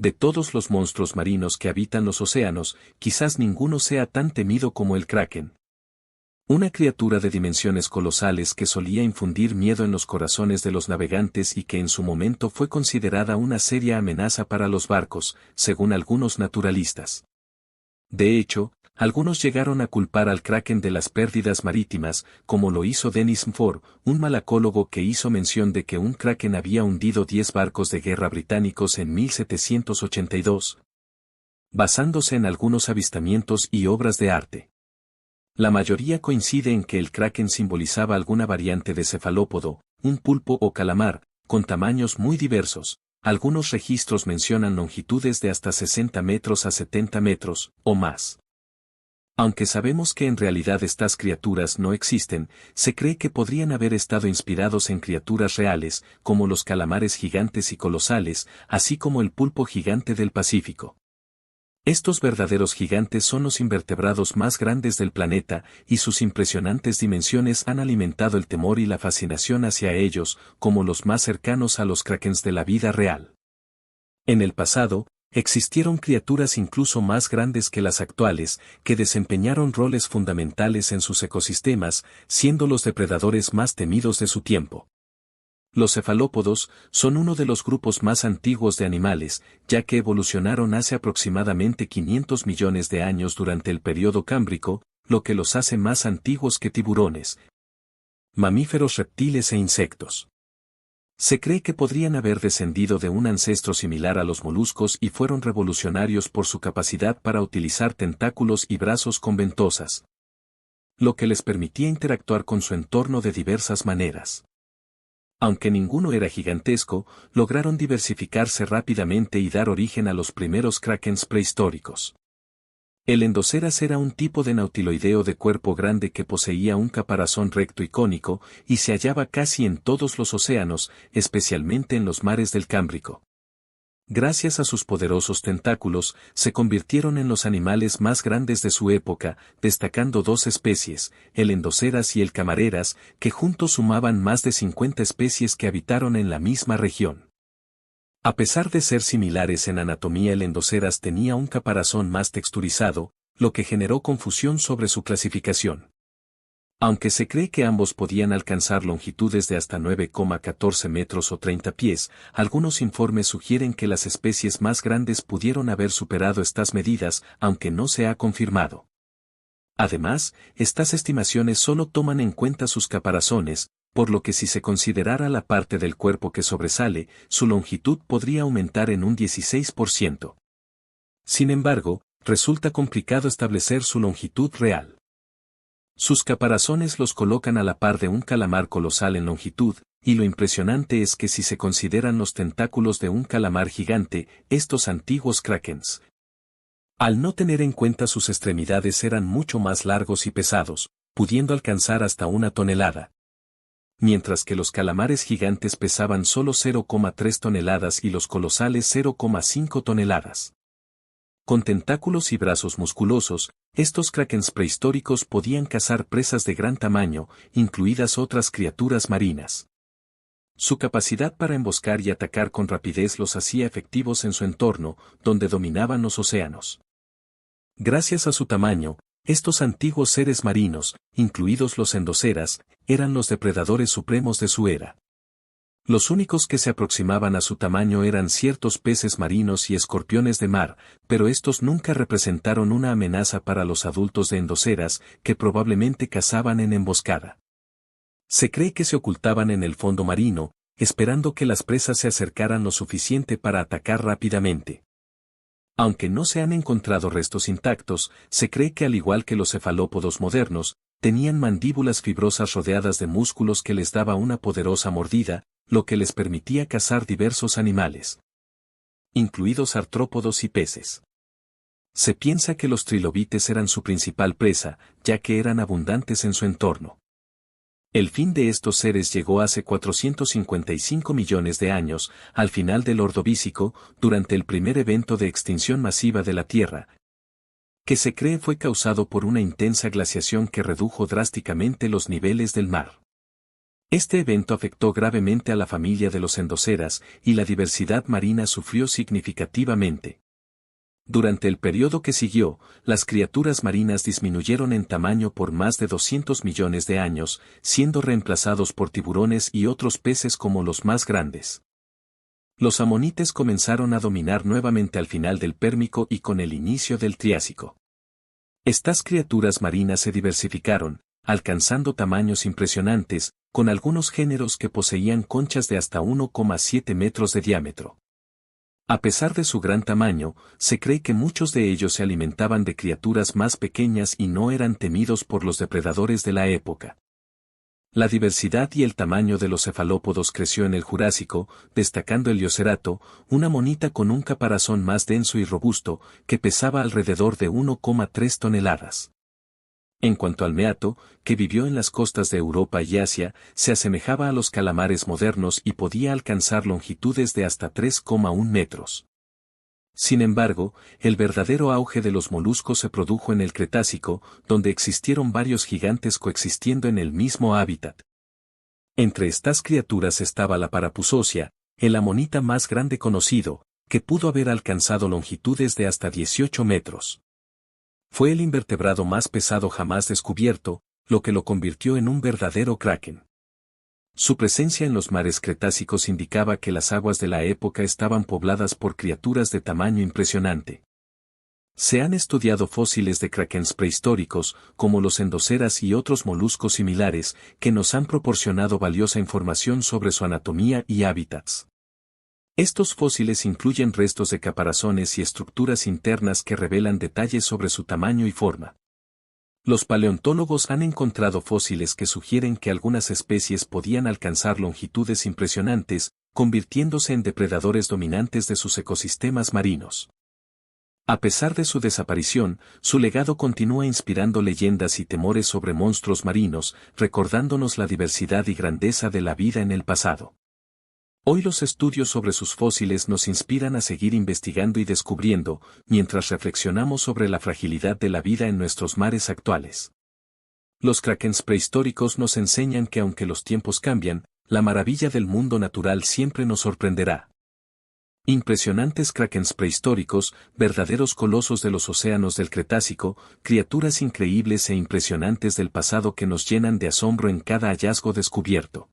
De todos los monstruos marinos que habitan los océanos, quizás ninguno sea tan temido como el kraken. Una criatura de dimensiones colosales que solía infundir miedo en los corazones de los navegantes y que en su momento fue considerada una seria amenaza para los barcos, según algunos naturalistas. De hecho, algunos llegaron a culpar al kraken de las pérdidas marítimas, como lo hizo Dennis Mfor, un malacólogo que hizo mención de que un kraken había hundido 10 barcos de guerra británicos en 1782, basándose en algunos avistamientos y obras de arte. La mayoría coincide en que el kraken simbolizaba alguna variante de cefalópodo, un pulpo o calamar, con tamaños muy diversos. Algunos registros mencionan longitudes de hasta 60 metros a 70 metros, o más. Aunque sabemos que en realidad estas criaturas no existen, se cree que podrían haber estado inspirados en criaturas reales, como los calamares gigantes y colosales, así como el pulpo gigante del Pacífico. Estos verdaderos gigantes son los invertebrados más grandes del planeta, y sus impresionantes dimensiones han alimentado el temor y la fascinación hacia ellos, como los más cercanos a los krakens de la vida real. En el pasado, existieron criaturas incluso más grandes que las actuales, que desempeñaron roles fundamentales en sus ecosistemas, siendo los depredadores más temidos de su tiempo. Los cefalópodos son uno de los grupos más antiguos de animales, ya que evolucionaron hace aproximadamente 500 millones de años durante el período cámbrico, lo que los hace más antiguos que tiburones, mamíferos, reptiles e insectos. Se cree que podrían haber descendido de un ancestro similar a los moluscos y fueron revolucionarios por su capacidad para utilizar tentáculos y brazos con ventosas, lo que les permitía interactuar con su entorno de diversas maneras. Aunque ninguno era gigantesco, lograron diversificarse rápidamente y dar origen a los primeros krakens prehistóricos. El endoceras era un tipo de nautiloideo de cuerpo grande que poseía un caparazón recto y cónico, y se hallaba casi en todos los océanos, especialmente en los mares del Cámbrico. Gracias a sus poderosos tentáculos, se convirtieron en los animales más grandes de su época, destacando 2 especies, el endoceras y el camareras, que juntos sumaban más de 50 especies que habitaron en la misma región. A pesar de ser similares en anatomía, el endoceras tenía un caparazón más texturizado, lo que generó confusión sobre su clasificación. Aunque se cree que ambos podían alcanzar longitudes de hasta 9,14 metros o 30 pies, algunos informes sugieren que las especies más grandes pudieron haber superado estas medidas, aunque no se ha confirmado. Además, estas estimaciones solo toman en cuenta sus caparazones, por lo que si se considerara la parte del cuerpo que sobresale, su longitud podría aumentar en un 16%. Sin embargo, resulta complicado establecer su longitud real. Sus caparazones los colocan a la par de un calamar colosal en longitud, y lo impresionante es que si se consideran los tentáculos de un calamar gigante, estos antiguos krakens, al no tener en cuenta sus extremidades, eran mucho más largos y pesados, pudiendo alcanzar hasta 1 tonelada. Mientras que los calamares gigantes pesaban solo 0,3 toneladas y los colosales 0,5 toneladas. Con tentáculos y brazos musculosos, estos krakens prehistóricos podían cazar presas de gran tamaño, incluidas otras criaturas marinas. Su capacidad para emboscar y atacar con rapidez los hacía efectivos en su entorno, donde dominaban los océanos. Gracias a su tamaño, estos antiguos seres marinos, incluidos los endoceras, eran los depredadores supremos de su era. Los únicos que se aproximaban a su tamaño eran ciertos peces marinos y escorpiones de mar, pero estos nunca representaron una amenaza para los adultos de endoceras, que probablemente cazaban en emboscada. Se cree que se ocultaban en el fondo marino, esperando que las presas se acercaran lo suficiente para atacar rápidamente. Aunque no se han encontrado restos intactos, se cree que al igual que los cefalópodos modernos, tenían mandíbulas fibrosas rodeadas de músculos que les daba una poderosa mordida, lo que les permitía cazar diversos animales, incluidos artrópodos y peces. Se piensa que los trilobites eran su principal presa, ya que eran abundantes en su entorno. El fin de estos seres llegó hace 455 millones de años, al final del Ordovícico, durante el primer evento de extinción masiva de la Tierra, que se cree fue causado por una intensa glaciación que redujo drásticamente los niveles del mar. Este evento afectó gravemente a la familia de los endoceras y la diversidad marina sufrió significativamente. Durante el periodo que siguió, las criaturas marinas disminuyeron en tamaño por más de 200 millones de años, siendo reemplazados por tiburones y otros peces como los más grandes. Los amonites comenzaron a dominar nuevamente al final del Pérmico y con el inicio del Triásico. Estas criaturas marinas se diversificaron, alcanzando tamaños impresionantes, con algunos géneros que poseían conchas de hasta 1,7 metros de diámetro. A pesar de su gran tamaño, se cree que muchos de ellos se alimentaban de criaturas más pequeñas y no eran temidos por los depredadores de la época. La diversidad y el tamaño de los cefalópodos creció en el Jurásico, destacando el Liocerato, una monita con un caparazón más denso y robusto, que pesaba alrededor de 1,3 toneladas. En cuanto al meato, que vivió en las costas de Europa y Asia, se asemejaba a los calamares modernos y podía alcanzar longitudes de hasta 3,1 metros. Sin embargo, el verdadero auge de los moluscos se produjo en el Cretácico, donde existieron varios gigantes coexistiendo en el mismo hábitat. Entre estas criaturas estaba la Parapusócea, el amonita más grande conocido, que pudo haber alcanzado longitudes de hasta 18 metros. Fue el invertebrado más pesado jamás descubierto, lo que lo convirtió en un verdadero kraken. Su presencia en los mares cretácicos indicaba que las aguas de la época estaban pobladas por criaturas de tamaño impresionante. Se han estudiado fósiles de krakens prehistóricos, como los endoceras y otros moluscos similares, que nos han proporcionado valiosa información sobre su anatomía y hábitats. Estos fósiles incluyen restos de caparazones y estructuras internas que revelan detalles sobre su tamaño y forma. Los paleontólogos han encontrado fósiles que sugieren que algunas especies podían alcanzar longitudes impresionantes, convirtiéndose en depredadores dominantes de sus ecosistemas marinos. A pesar de su desaparición, su legado continúa inspirando leyendas y temores sobre monstruos marinos, recordándonos la diversidad y grandeza de la vida en el pasado. Hoy los estudios sobre sus fósiles nos inspiran a seguir investigando y descubriendo, mientras reflexionamos sobre la fragilidad de la vida en nuestros mares actuales. Los krakens prehistóricos nos enseñan que aunque los tiempos cambian, la maravilla del mundo natural siempre nos sorprenderá. Impresionantes krakens prehistóricos, verdaderos colosos de los océanos del Cretácico, criaturas increíbles e impresionantes del pasado que nos llenan de asombro en cada hallazgo descubierto.